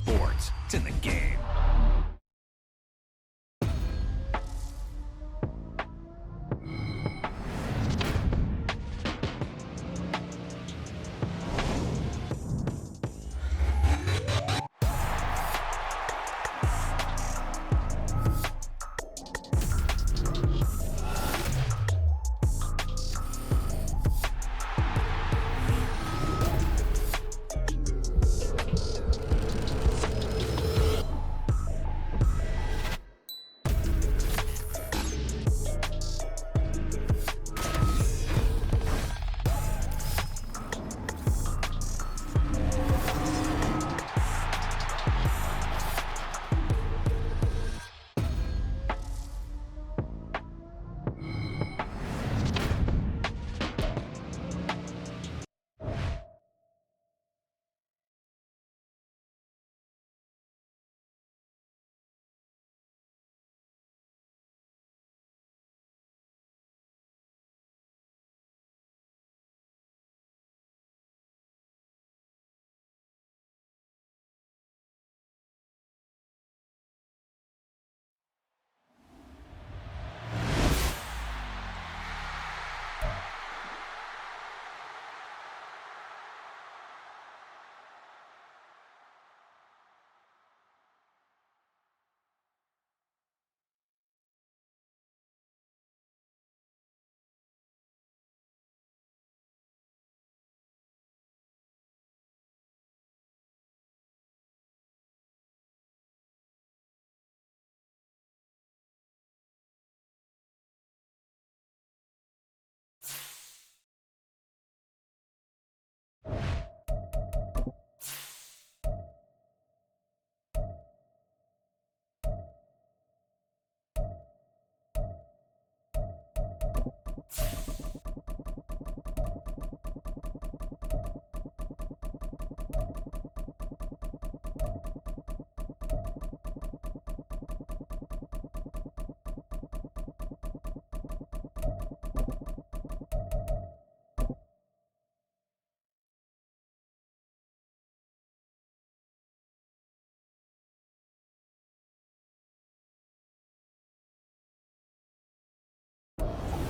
sports. It's in the game.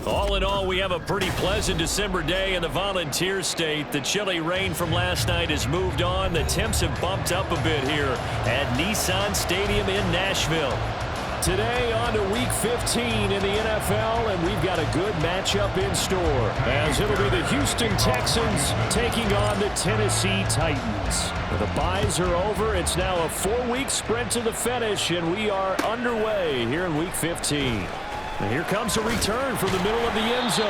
All in all, we have a pretty pleasant December day in the Volunteer State. The chilly rain from last night has moved on. The temps have bumped up a bit here at Nissan Stadium in Nashville. Today on to Week 15 in the NFL, and we've got a good matchup in store, as it'll be the Houston Texans taking on the Tennessee Titans. The byes are over. It's now a 4-week sprint to the finish, and we are underway here in Week 15. And here comes a return from the middle of the end zone.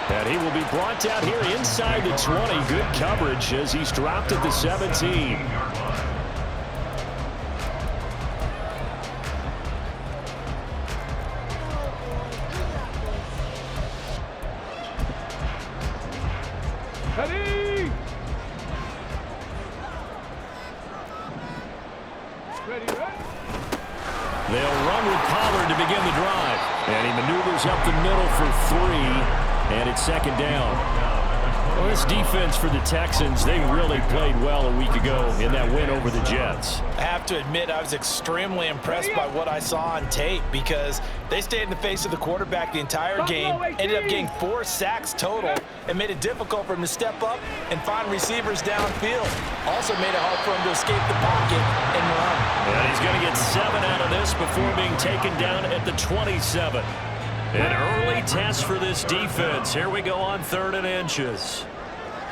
And he will be brought down here inside the 20. Good coverage as he's dropped at the 17. Ready? Ready? They'll run with Pollard to begin the drive. And he maneuvers up the middle for 3, and it's second down. Well, this defense for the Texans, they really played well a week ago in that win over the Jets. I have to admit, I was extremely impressed by what I saw on tape because they stayed in the face of the quarterback the entire game, ended up getting 4 sacks total, and made it difficult for him to step up and find receivers downfield. Also made it hard for him to escape the pocket and run. And he's going to get 7 out of this before being taken down at the 27. An early test for this defense. Here we go on 3rd and inches.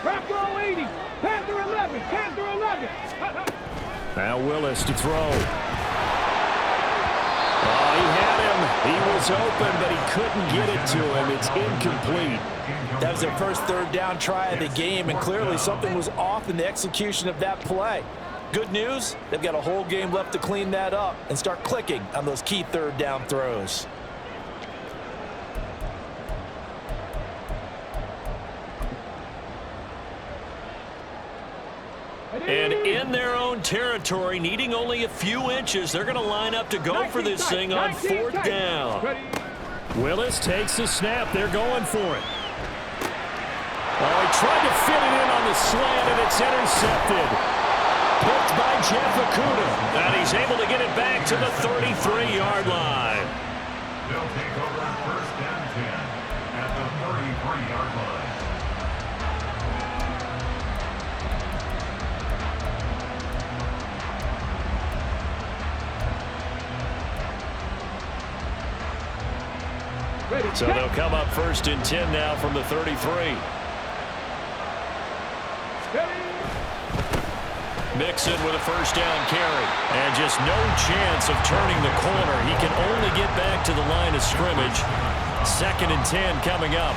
Wrap roll 80. Panther 11. Panther 11. Now Willis to throw. Oh, he had him. He was open, but he couldn't get it to him. It's incomplete. That was their first 3rd down try of the game, and clearly something was off in the execution of that play. Good news, they've got a whole game left to clean that up and start clicking on those key 3rd down throws. And in their own territory, needing only a few inches, they're going to line up to go for this thing on 4th down. Willis takes the snap. They're going for it. Oh, he tried to fit it in on the slant, and it's intercepted. Picked blocked by Jeff Okuda. And he's able to get it back to the 33-yard line. They'll take over first and 10 at the 33-yard line. So they'll come up first and 10 now from the 33. Mixon with a first down carry. And just no chance of turning the corner. He can only get back to the line of scrimmage. Second and 10 coming up.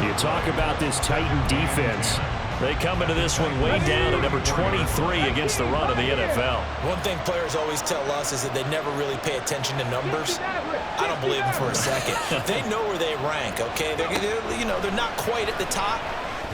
You talk about this Titan defense. They come into this one way down at number 23 against the run of the NFL. One thing players always tell us is that they never really pay attention to numbers. I don't believe them for a second. They know where they rank, okay? They're not quite at the top,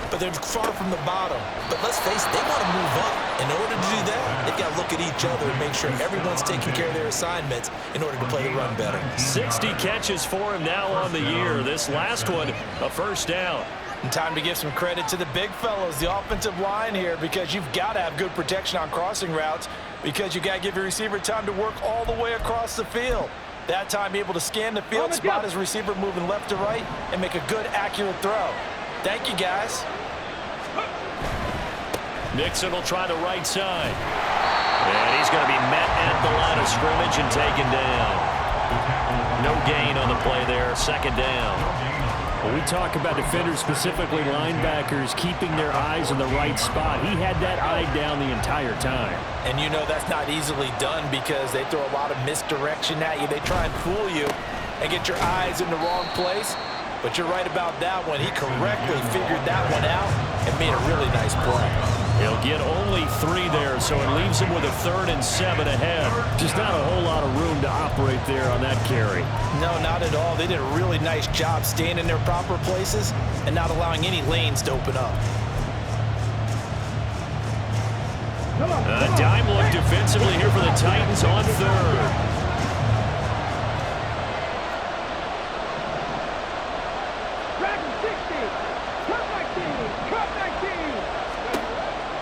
but they're far from the bottom. But let's face it, they want to move up. In order to do that, they've got to look at each other and make sure everyone's taking care of their assignments in order to play the run better. 60 catches for him now on the year. This last one, a first down. And time to give some credit to the big fellows, the offensive line here, because you've got to have good protection on crossing routes, because you've got to give your receiver time to work all the way across the field. That time, be able to scan the field, spot his receiver moving left to right, and make a good, accurate throw. Thank you, guys. Nixon will try the right side. And he's going to be met at the line of scrimmage and taken down. No gain on the play there, second down. When we talk about defenders, specifically linebackers, keeping their eyes in the right spot, he had that eye down the entire time. And you know that's not easily done because they throw a lot of misdirection at you. They try and fool you and get your eyes in the wrong place. But you're right about that one. He correctly figured that one out and made a really nice play. He'll get only 3 there, so it leaves him with a 3rd and 7 ahead. Just not a whole lot of room to operate there on that carry. No, not at all. They did a really nice job staying in their proper places and not allowing any lanes to open up. A dime look defensively here for the Titans on 3rd.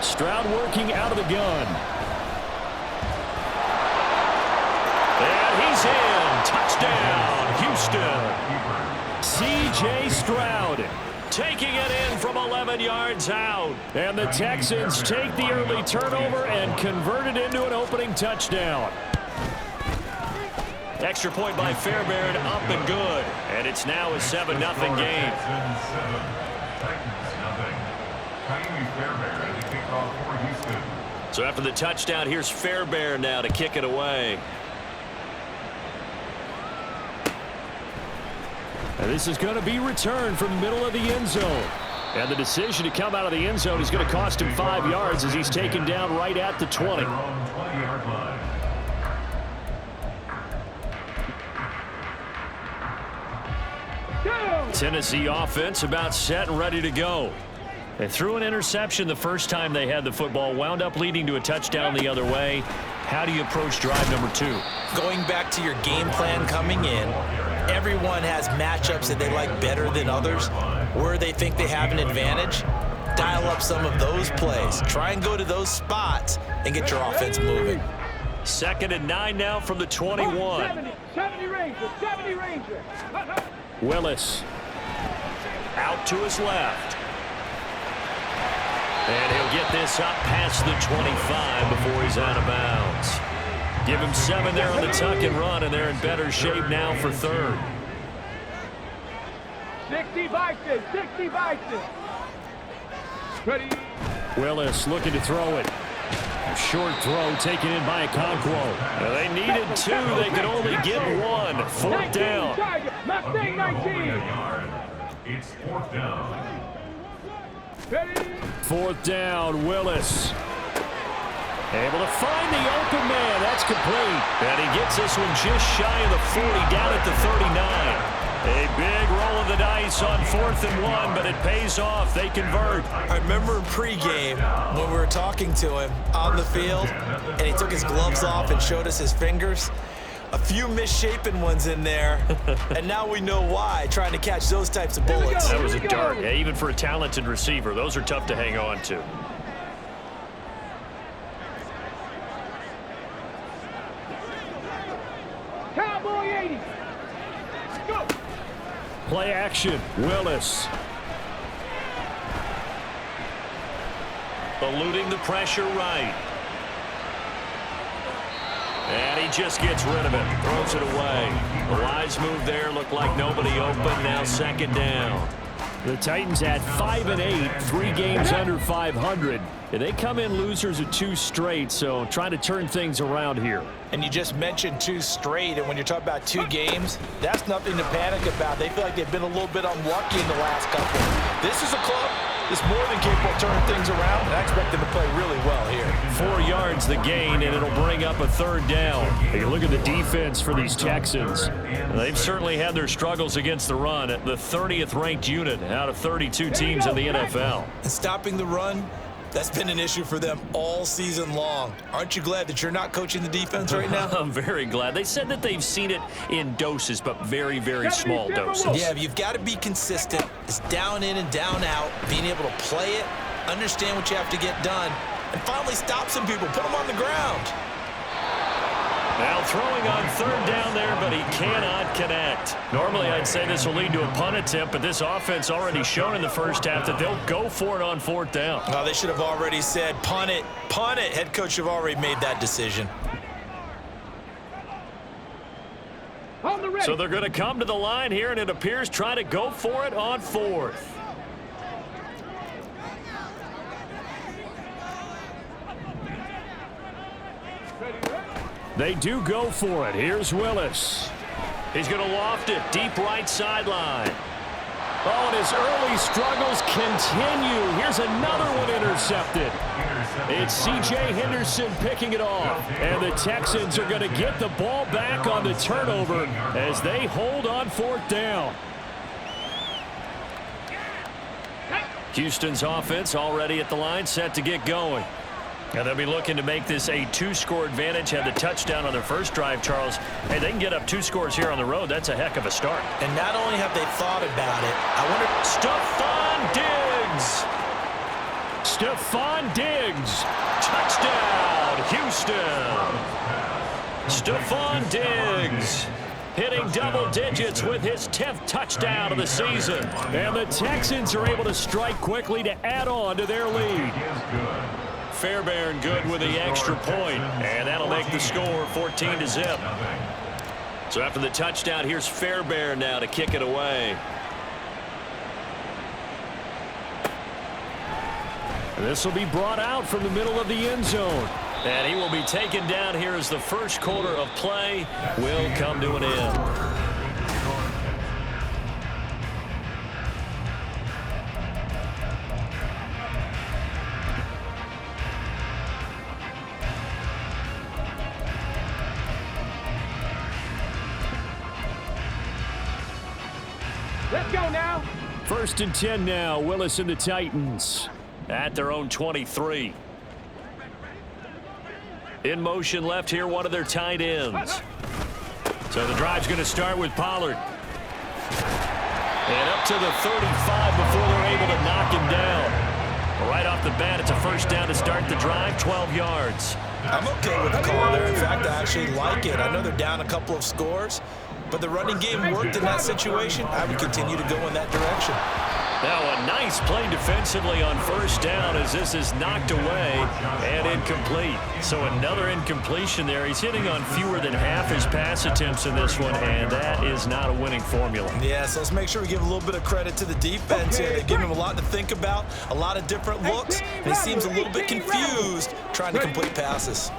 Stroud working out of the gun. And he's in. Touchdown, Houston. C.J. Stroud taking it in from 11 yards out. And the Texans take the early turnover and convert it into an opening touchdown. Extra point by Fairbairn, up and good. And it's now a 7-0 game. So after the touchdown, here's Fairbairn now to kick it away. And this is going to be returned from the middle of the end zone. And the decision to come out of the end zone is going to cost him 5 yards as he's taken down right at the 20. Tennessee offense about set and ready to go. They threw an interception the first time they had the football, wound up leading to a touchdown the other way. How do you approach drive number 2? Going back to your game plan coming in, everyone has matchups that they like better than others, where they think they have an advantage. Dial up some of those plays. Try and go to those spots and get your offense moving. 2nd and 9 now from the 21. 70 Ranger. Willis. Out to his left. And he'll get this up past the 25 before he's out of bounds. Give him 7 there on the tuck and run, and they're in better shape now for 3rd. 60 Bison. Ready. Willis looking to throw it. Short throw taken in by Okonkwo. Well, they needed 2. They could only get 1. 4th down. Mustang 19. It's 4th down. Ready. 4th down, Willis. Able to find the open man. That's complete. And he gets this one just shy of the 40, down at the 39. A big roll of the dice on 4th and 1, but it pays off. They convert. I remember in pregame when we were talking to him on the field, and he took his gloves off and showed us his fingers. A few misshapen ones in there, and now we know why, trying to catch those types of bullets. That was a dart. Yeah, even for a talented receiver, those are tough to hang on to. Play action. Willis. Eluding the pressure right. And he just gets rid of it. Throws it away. A wise move there. Looked like nobody open. Now second down. The Titans at 5-8, 3 games under 500. And they come in losers of 2 straight, so trying to turn things around here. And you just mentioned 2 straight, and when you're talking about 2 games, that's nothing to panic about. They feel like they've been a little bit unlucky in the last couple. This is a club that's more than capable of turning things around, and I expect them to play really well here. 4 yards the gain, and it'll bring up a third down. Hey, look at the defense for these Texans. They've certainly had their struggles against the run. The 30th ranked unit out of 32 teams in the NFL. And stopping the run, that's been an issue for them all season long. Aren't you glad that you're not coaching the defense right now? I'm very glad. They said that they've seen it in doses, but very, very small doses. Yeah, you've got to be consistent. It's down in and down out, being able to play it, understand what you have to get done, and finally stop some people, put them on the ground. Now throwing on third down there, but he cannot connect. Normally I'd say this will lead to a punt attempt, but this offense already shown in the first half that they'll go for it on 4th down. Oh, they should have already said, punt it, punt it. Head coach have already made that decision. So they're going to come to the line here, and it appears try to go for it on 4th. They do go for it. Here's Willis. He's going to loft it deep right sideline. Oh, and his early struggles continue. Here's another one intercepted. It's C.J. Henderson picking it off. And the Texans are going to get the ball back on the turnover as they hold on 4th down. Houston's offense already at the line, set to get going. And they'll be looking to make this a 2-score advantage. Had the touchdown on their first drive, Charles. Hey, they can get up 2 scores here on the road. That's a heck of a start. And not only have they thought about it, I wonder... Stephon Diggs. Stephon Diggs. Touchdown, Houston. Stephon Diggs hitting double digits with his 10th touchdown of the season. And the Texans are able to strike quickly to add on to their lead. Fairbairn good with the extra point, and that'll make the score 14-0. So after the touchdown, here's Fairbairn now to kick it away. This will be brought out from the middle of the end zone. And he will be taken down here as the first quarter of play will come to an end. Let's go now. 1st and 10 now. Willis and the Titans. At their own 23. In motion left here, one of their tight ends. So the drive's going to start with Pollard. And up to the 35 before they're able to knock him down. Right off the bat, it's a first down to start the drive, 12 yards. I'm okay with the call there. In fact, I actually like it. I know they're down a couple of scores, but the running game worked in that situation. I would continue to go in that direction. Now a nice play defensively on first down as this is knocked away and incomplete. So another incompletion there. He's hitting on fewer than half his pass attempts in this one, and that is not a winning formula. Yeah, so let's make sure we give a little bit of credit to the defense here. They give him a lot to think about, a lot of different looks, and he seems a little bit confused trying to complete passes.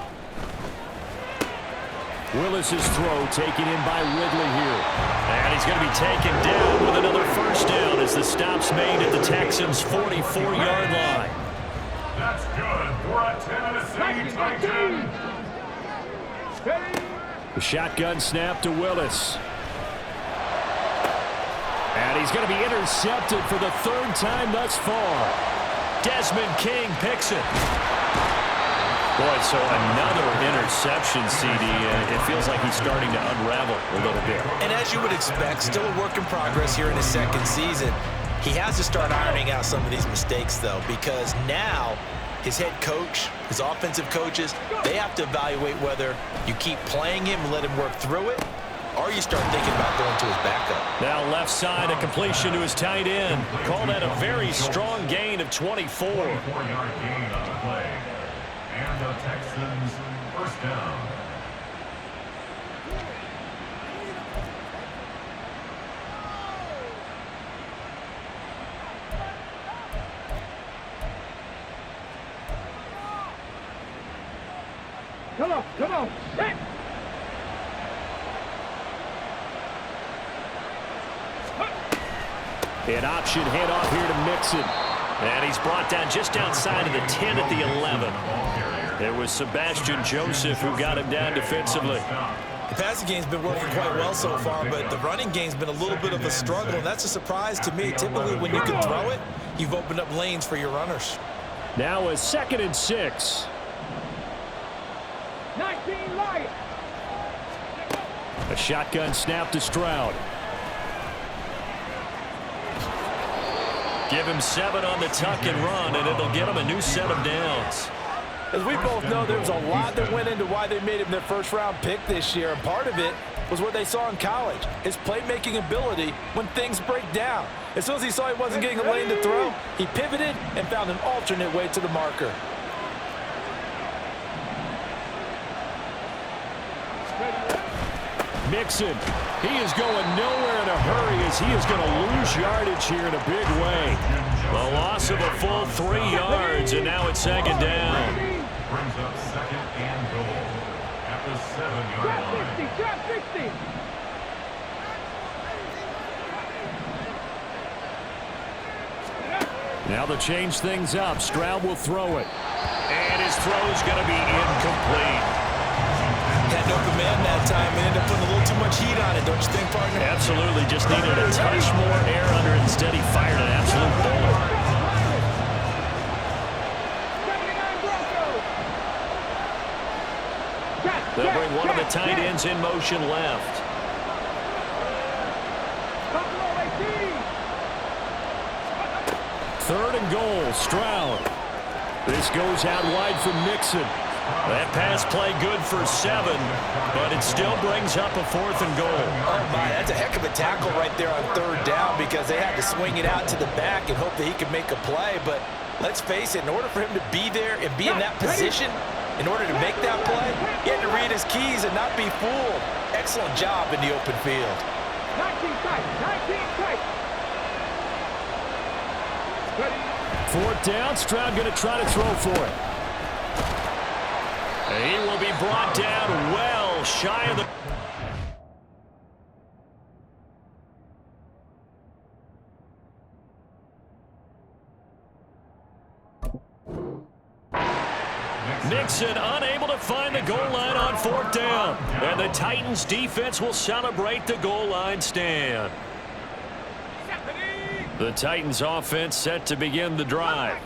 Willis's throw taken in by Ridley here. And he's going to be taken down with another first down as the stop's made at the Texans' 44-yard line. That's good for a Tennessee Titan. The shotgun snap to Willis. And he's going to be intercepted for the 3rd time thus far. Desmond King picks it. Boy, so another interception, CD. It feels like he's starting to unravel a little bit. And as you would expect, still a work in progress here in his 2nd season. He has to start ironing out some of these mistakes, though, because now his head coach, his offensive coaches, they have to evaluate whether you keep playing him and let him work through it, or you start thinking about going to his backup. Now left side, a completion to his tight end. Call that a very strong gain of 24. 24-yard gain on the play. And the Texans first down. Come on. Hit. An option handoff here to Mixon. And he's brought down just outside of the 10 at the 11. It was Sebastian Joseph who got him down defensively. The passing game's been working quite well so far, but the running game's been a little bit of a struggle, and that's a surprise to me. Typically, when you can throw it, you've opened up lanes for your runners. Now a 2nd and 6. 19 Lions. A shotgun snap to Stroud. Give him 7 on the tuck and run, and it'll get him a new set of downs. As we both know, there was a lot that went into why they made him their first-round pick this year, and part of it was what they saw in college, his playmaking ability when things break down. As soon as he saw he wasn't getting a lane to throw, he pivoted and found an alternate way to the marker. Mixon, he is going nowhere in a hurry as he is going to lose yardage here in a big way. The loss of a full 3 yards, and now it's 2nd down. Brings up 2nd and goal at the 7-yard line. Drop 60. Now to change things up, Stroud will throw it. And his throw's going to be incomplete. Had no command that time and ended up putting a little too much heat on it, don't you think, partner? Absolutely, just needed a touch more air under it. Instead, he fired an absolute bullet. 79 Broncos. They'll bring one of the tight ends in motion left. Buffalo 18. 3rd and goal, Stroud. This goes out wide for Mixon. That pass play good for 7, but it still brings up a 4th and goal. Oh, my, that's a heck of a tackle right there on 3rd down because they had to swing it out to the back and hope that he could make a play. But let's face it, in order for him to be there and be in that position, in order to make that play, he had to read his keys and not be fooled. Excellent job in the open field. 19 tight. 19 tight. 4th down, Stroud going to try to throw for it. He will be brought down well shy of the... Mixon unable to find the goal line on 4th down. And the Titans defense will celebrate the goal line stand. The Titans offense set to begin the drive.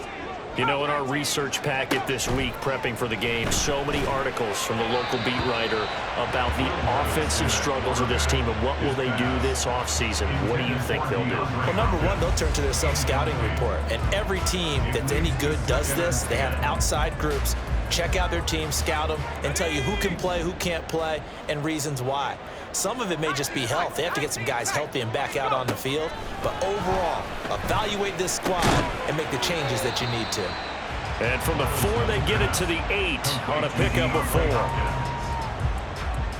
You know, in our research packet this week, prepping for the game, so many articles from the local beat writer about the offensive struggles of this team and what will they do this offseason. What do you think they'll do? Well, number one, they'll turn to their self-scouting report. And every team that's any good does this. They have outside groups. Check out their team, scout them, and tell you who can play, who can't play, and reasons why. Some of it may just be health. They have to get some guys healthy and back out on the field. But overall, evaluate this squad and make the changes that you need to. And from the 4, they get it to the 8 on a pickup of 4.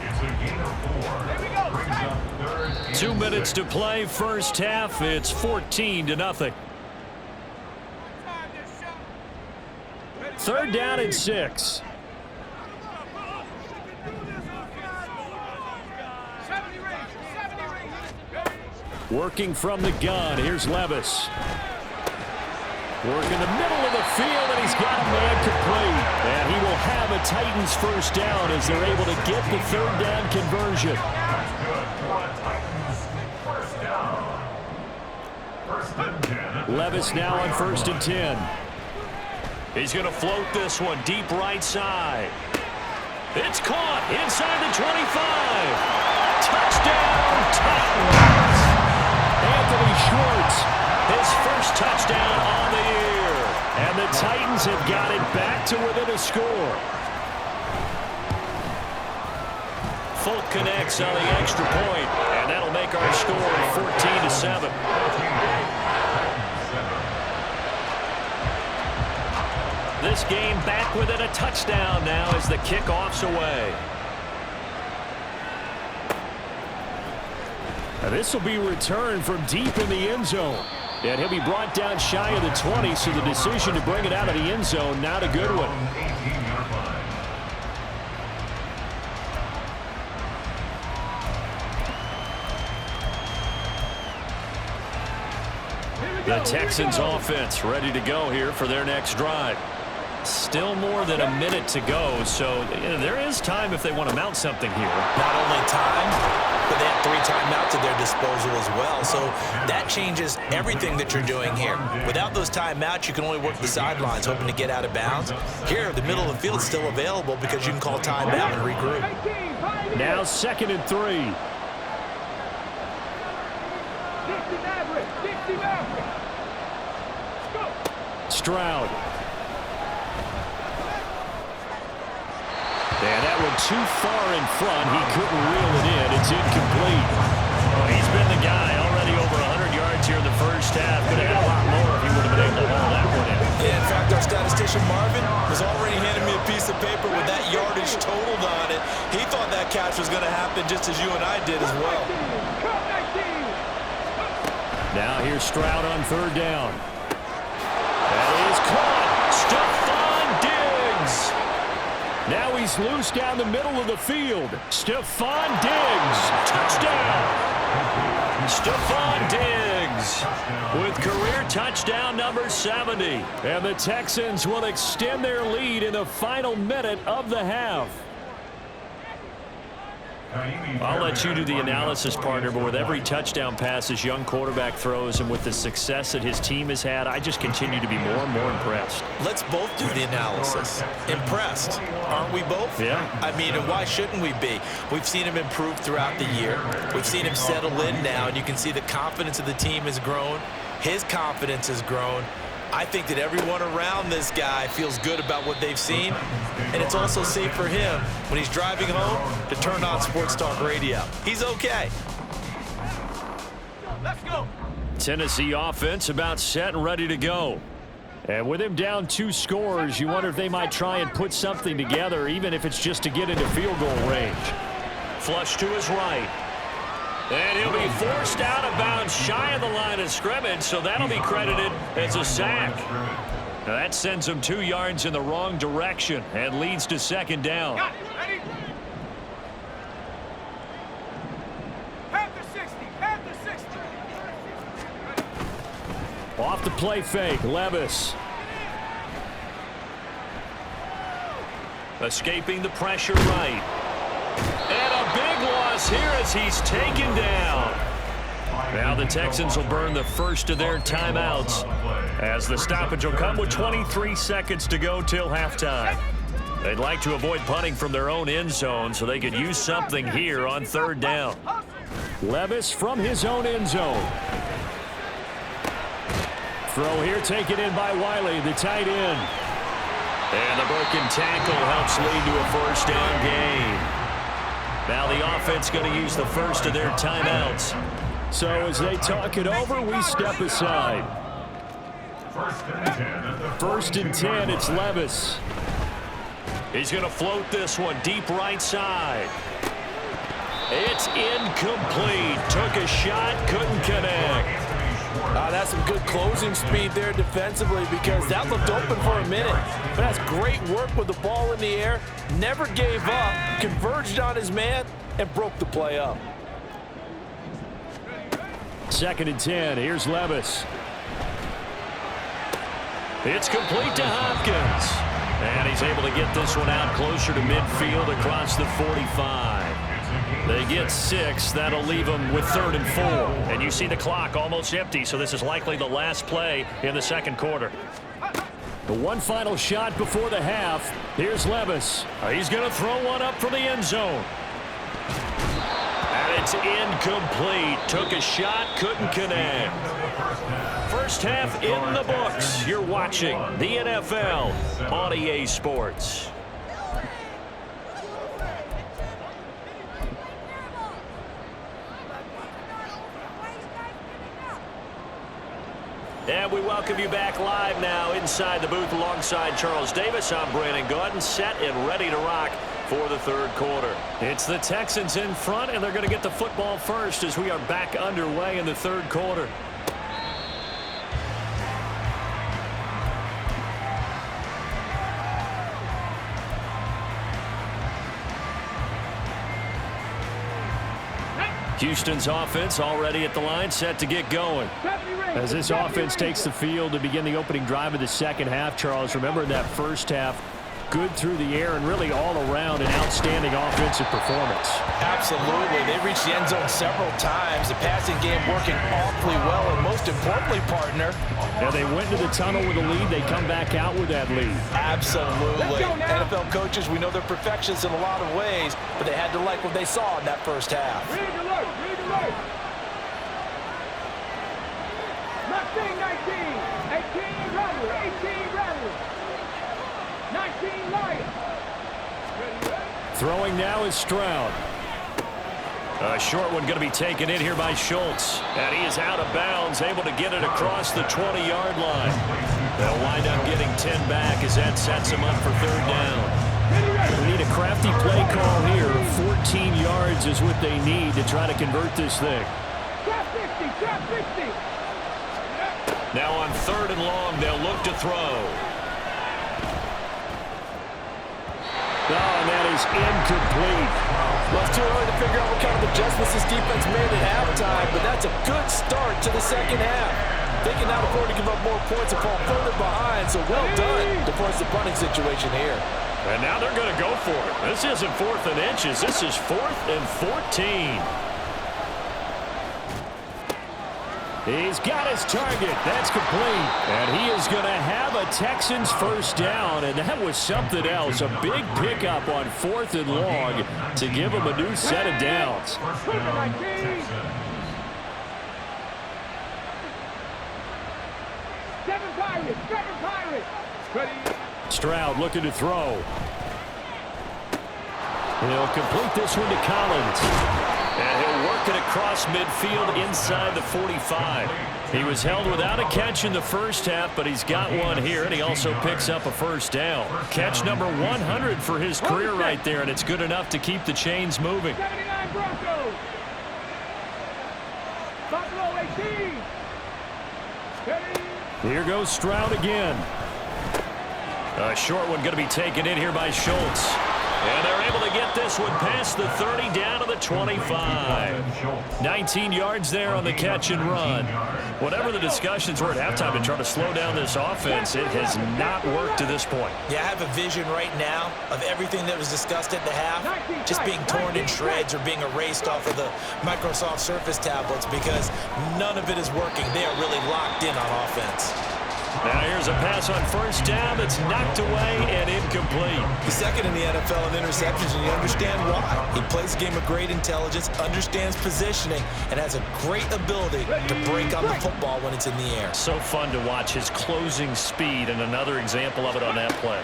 It's a gain of 4. Brings up 3rd. 2 minutes to play, first half. It's 14-0. 3rd down and 6. Working from the gun. Here's Levis. Working the middle of the field, and he's got a man complete. And he will have a Titans first down as they're able to get the 3rd down conversion. That's good for a Titans first down. 1st and 10. Levis now on 1st and 10. He's going to float this one deep right side. It's caught inside the 25. Touchdown, Titans. Anthony Schwartz, His first touchdown on the year. and the Titans have got it back to within a score. Folk connects on the extra point, and that'll make our score 14-7. This game back within a touchdown now as the kickoff's away. This will be returned from deep in the end zone. And he'll be brought down shy of the 20, so the decision to bring it out of the end zone, not a good one. The Texans offense ready to go here for their next drive. Still more than a minute to go, so there is time if they want to mount something here. Not only time, but they have 3 timeouts at their disposal as well. So that changes everything that you're doing here. Without those timeouts, you can only work the sidelines, hoping to get out of bounds. Here, the middle of the field is still available because you can call timeout and regroup. Now 2nd and 3. Stroud. And that one too far in front. He couldn't reel it in. It's incomplete. Well, he's been the guy already over 100 yards here in the first half. Could have had a lot more if he would have been able to haul that one in. Yeah, in fact, our statistician Marvin was already handing me a piece of paper with that yardage totaled on it. He thought that catch was going to happen just as you and I did as well. Now here's Stroud on 3rd down. That is caught. Stephon Diggs. Now he's loose down the middle of the field. Stephon Diggs. Touchdown. Stephon Diggs with career touchdown number 70. And the Texans will extend their lead in the final minute of the half. I'll let you do the analysis, partner, but with every touchdown pass this young quarterback throws and with the success that his team has had, I just continue to be more and more impressed. Let's both do the analysis. Impressed, aren't we both? Yeah. I mean, and why shouldn't we be? We've seen him improve throughout the year. We've seen him settle in now, and you can see the confidence of the team has grown. His confidence has grown. I think that everyone around this guy feels good about what they've seen, and it's also safe for him when he's driving home to turn on Sports Talk Radio. He's okay. Let's go. Tennessee offense about set and ready to go. And with him down 2 scores, you wonder if they might try and put something together, even if it's just to get into field goal range. Flush to his right. And he'll be forced out of bounds shy of the line of scrimmage, so that'll be credited as a sack. Now that sends him 2 yards in the wrong direction and leads to 2nd down. Ready? Panther 60. Panther 60. Off the play fake, Levis. Escaping the pressure right. And a big loss here as he's taken down. Now the Texans will burn the first of their timeouts as the stoppage will come with 23 seconds to go till halftime. They'd like to avoid punting from their own end zone so they could use something here on 3rd down. Levis from his own end zone. Throw here taken in by Wiley, the tight end. And the broken tackle helps lead to a 1st down gain. Now the offense going to use the first of their timeouts. So as they talk it over, we step aside. 1st and 10, it's Levis. He's going to float this one deep right side. It's incomplete. Took a shot, couldn't connect. That's some good closing speed there defensively because that looked open for a minute. But that's great work with the ball in the air. Never gave up, converged on his man, and broke the play up. 2nd and 10, here's Levis. It's complete to Hopkins. And he's able to get this one out closer to midfield across the 45. They get 6. That'll leave them with 3rd and 4. And you see the clock almost empty, so this is likely the last play in the 2nd quarter. The one final shot before the half. Here's Levis. He's going to throw one up from the end zone. And it's incomplete. Took a shot, couldn't connect. First half in the books. You're watching the NFL on EA Sports. And we welcome you back live now inside the booth alongside Charles Davis. I'm Brandon Gaudin, set and ready to rock for the third quarter. It's the Texans in front, and they're going to get the football first as we are back underway in the third quarter. Houston's offense already at the line, set to get going. As this offense takes the field to begin the opening drive of the second half, Charles, remember in that first half, good through the air and really all around an outstanding offensive performance. Absolutely. They reached the end zone several times. The passing game working awfully well, and most importantly, partner. Now they went into the tunnel with a lead. They come back out with that lead. Absolutely. NFL coaches, we know they're perfectionists in a lot of ways, but they had to like what they saw in that first half. Read alert, read alert. 19, 18 Rattler, 18 Rattler, 19 Lion. Throwing now is Stroud. A short one going to be taken in here by Schultz. And he is out of bounds, able to get it across the 20-yard line. They'll wind up getting 10 back as that sets them up for third down. We need a crafty play call here. 14 yards is what they need to try to convert this thing. Trap 50, trap 50. Now on third and long, they'll look to throw. Oh, and that is incomplete. Well, it's too early to figure out what kind of adjustments this defense made at halftime, but that's a good start to the second half. They can now afford to give up more points and fall further behind, so well done to force the punting situation here. And now they're going to go for it. This isn't 4th and inches. This is 4th and 14. He's got his target. That's complete. And he is going to have a Texans first down, and that was something else. A big pickup on 4th and long to give him a new set of downs. Seven Pirates. Ready. Stroud looking to throw. He'll complete this one to Collins. And he'll work it across midfield inside the 45. He was held without a catch in the first half, but he's got one here, and he also picks up a first down. Catch number 100 for his career right there, and it's good enough to keep the chains moving. 79 Broncos. Buffalo 18. Ready. Here goes Stroud again. A short one going to be taken in here by Schultz. And they're able to get this one past the 30 down to the 25. 19 yards there on the catch and run. Whatever the discussions were at halftime to try to slow down this offense, it has not worked to this point. Yeah, I have a vision right now of everything that was discussed at the half just being torn in shreds or being erased off of the Microsoft Surface tablets because none of it is working. They are really locked in on offense. Now here's a pass on first down that's knocked away and incomplete. He's second in the NFL in interceptions, and you understand why. He plays a game of great intelligence, understands positioning, and has a great ability to break on the football when it's in the air. So fun to watch his closing speed, and another example of it on that play.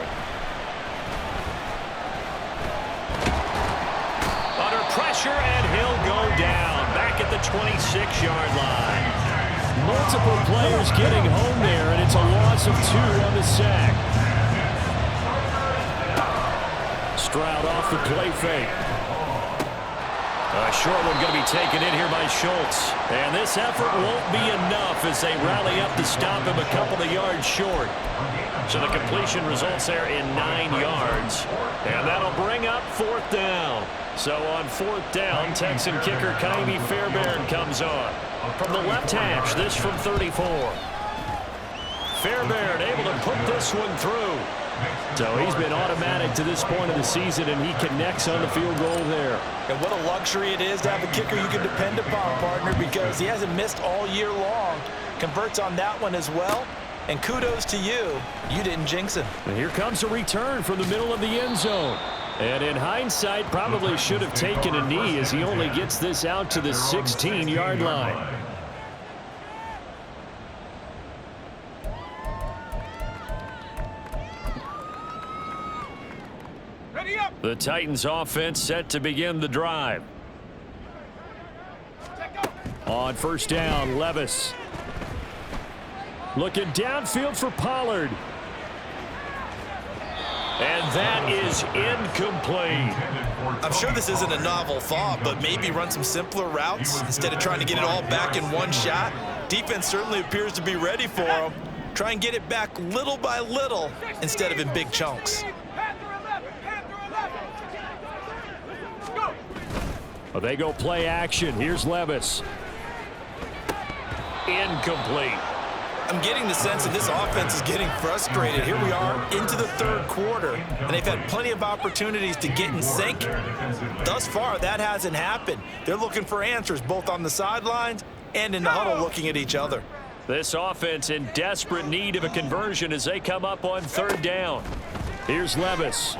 Under pressure, and he'll go down back at the 26-yard line. Multiple players getting home there, and it's a loss of 2 on the sack. Stroud off the play fake. A short one going to be taken in here by Schultz. And this effort won't be enough as they rally up to stop him a couple of yards short. So the completion results there in 9 yards. And that'll bring up 4th down. So on 4th down, Texan kicker Kaimi Fairbairn comes on. From the left hash, this from 34. Fairbairn able to put this one through. So he's been automatic to this point of the season, and he connects on the field goal there. And what a luxury it is to have a kicker you can depend upon, partner, because he hasn't missed all year long. Converts on that one as well. And kudos to you. You didn't jinx him. And here comes a return from the middle of the end zone. And in hindsight, probably should have taken a knee as he only gets this out to the 16-yard line. The Titans offense set to begin the drive. On first down, Levis. Looking downfield for Pollard. And that is incomplete. I'm sure this isn't a novel thought, but maybe run some simpler routes instead of trying to get it all back in one shot. Defense certainly appears to be ready for them. Try and get it back little by little instead of in big chunks. Well, they go play action. Here's Levis. Incomplete. I'm getting the sense that this offense is getting frustrated. Here we are into the third quarter, and they've had plenty of opportunities to get in sync. Thus far, that hasn't happened. They're looking for answers both on the sidelines and in the huddle looking at each other. This offense in desperate need of a conversion as they come up on third down. Here's Levis.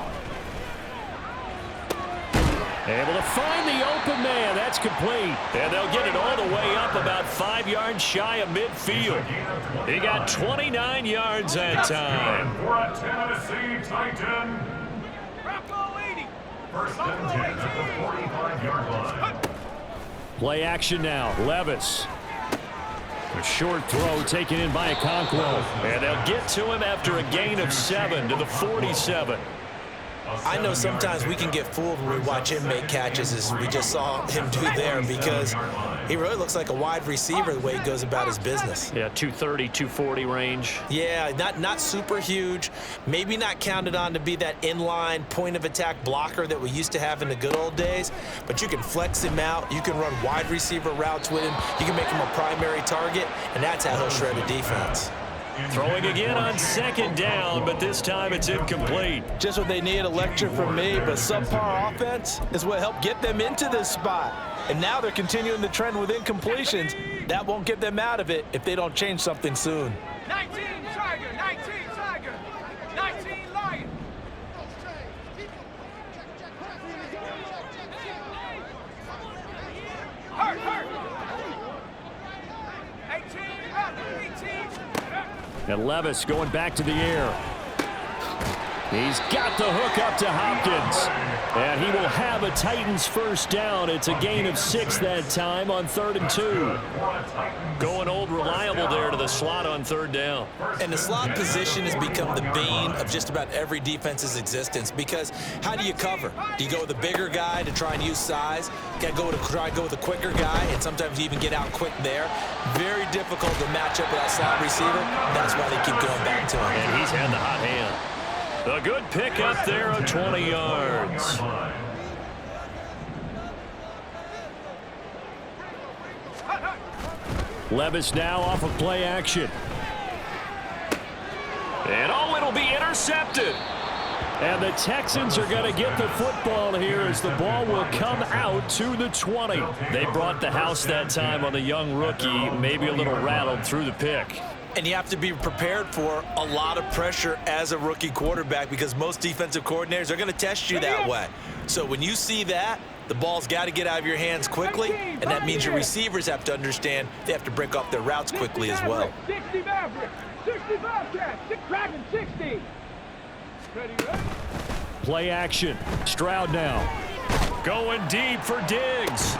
Able to find the open man. That's complete. And they'll get it all the way up about 5 yards shy of midfield. He got 29 yards that time. For a Tennessee Titan. First and 10 at the 45-yard line. Play action now. Levis. A short throw taken in by Okonkwo. And they'll get to him after a gain of 7 to the 47. I know sometimes we can get fooled when we watch him make catches as we just saw him do there because he really looks like a wide receiver the way he goes about his business. Yeah, 230, 240 range. Yeah, not super huge. Maybe not counted on to be that inline point of attack blocker that we used to have in the good old days, but you can flex him out. You can run wide receiver routes with him. You can make him a primary target, and that's how he'll shred a defense. Throwing again on second down, but this time it's incomplete. Just what they need, a lecture from me, but subpar offense is what helped get them into this spot. And now they're continuing the trend with incompletions. That won't get them out of it if they don't change something soon. 19 Tiger, 19 Tiger, 19 Lion. Hurt. 18 Rattler, 18. And Levis going back to the air. He's got the hook up to Hopkins. And he will have a Titans first down. It's a gain of 6 that time on 3rd and 2. Going old reliable there to the slot on third down. And the slot position has become the bane of just about every defense's existence because how do you cover? Do you go with a bigger guy to try and use size? You got to try and go with a quicker guy, and sometimes you even get out quick there. Very difficult to match up with that slot receiver. That's why they keep going back to him. And he's had the hot hand. A good pick up there of 20 yards. Levis now off of play action. And it'll be intercepted. And the Texans are going to get the football here as the ball will come out to the 20. They brought the house that time on the young rookie, maybe a little rattled through the pick. And you have to be prepared for a lot of pressure as a rookie quarterback because most defensive coordinators are going to test you that way. So when you see that, the ball's got to get out of your hands quickly, and that means your receivers have to understand they have to break off their routes quickly as well. 60 Maverick, 60 Bobcat, Dragon 60. Ready? Play action. Stroud now. Going deep for Diggs.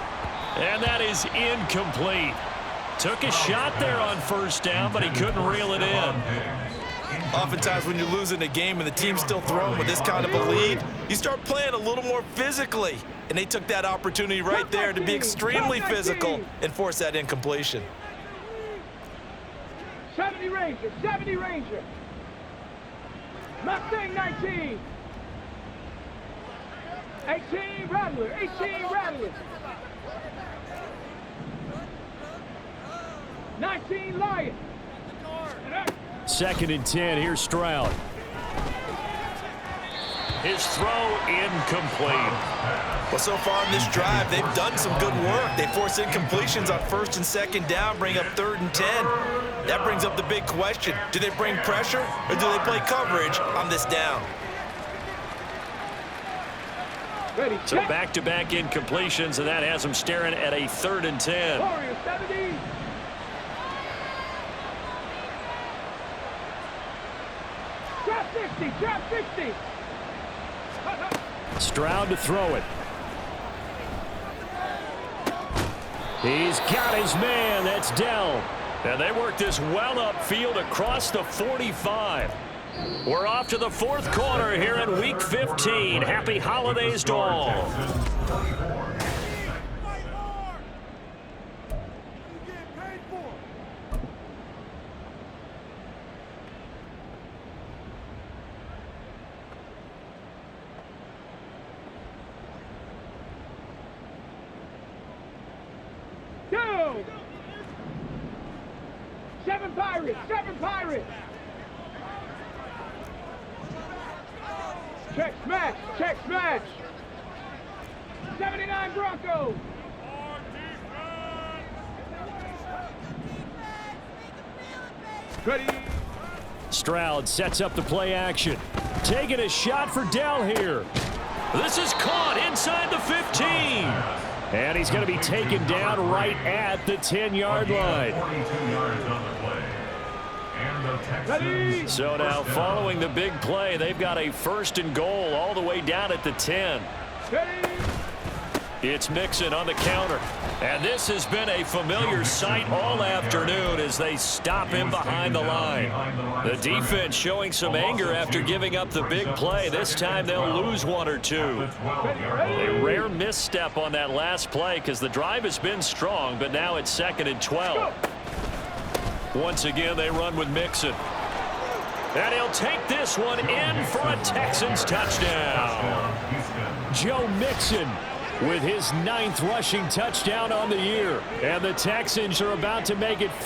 And that is incomplete. Took a shot there on first down, but he couldn't reel it in. Oftentimes when you're losing a game and the team's still throwing with this kind of a lead, you start playing a little more physically. And they took that opportunity right there to be extremely physical and force that incompletion. 70 Ranger, 70 Ranger. Mustang 19. 18 Rattler, 18 Rattler. 19 Lion. 2nd and 10. Here's Stroud. His throw incomplete. Well, so far in this drive, they've done some good work. They force incompletions on 1st and 2nd down, bring up 3rd and 10. That brings up the big question. Do they bring pressure or do they play coverage on this down? Ready, So back-to-back incompletions, and that has them staring at a 3rd and 10. Warrior 70. Drop 60, drop 60. Stroud to throw it. He's got his man. That's Dell. And they work this well upfield across the 45. We're off to the fourth quarter here in Week 15. Happy holidays to all. Go! 7 Pirates! 7 Pirates! Check smash! Check smash! 79 Broncos! Ready! Stroud sets up the play action. Taking a shot for Dell here. This is caught inside the 15. And he's going to be taken down right at the 10-yard line. 42 yards on the play. And the Texans. So now following the big play, they've got a first and goal all the way down at the 10. It's Mixon on the counter. And this has been a familiar sight all afternoon as they stop him behind the line. The defense showing some anger after giving up the big play. This time they'll lose one or two. A rare misstep on that last play because the drive has been strong, but now it's 2nd and 12. Once again, they run with Mixon. And he'll take this one in for a Texans touchdown. Joe Mixon with his 9th rushing touchdown on the year. And the Texans are about to make it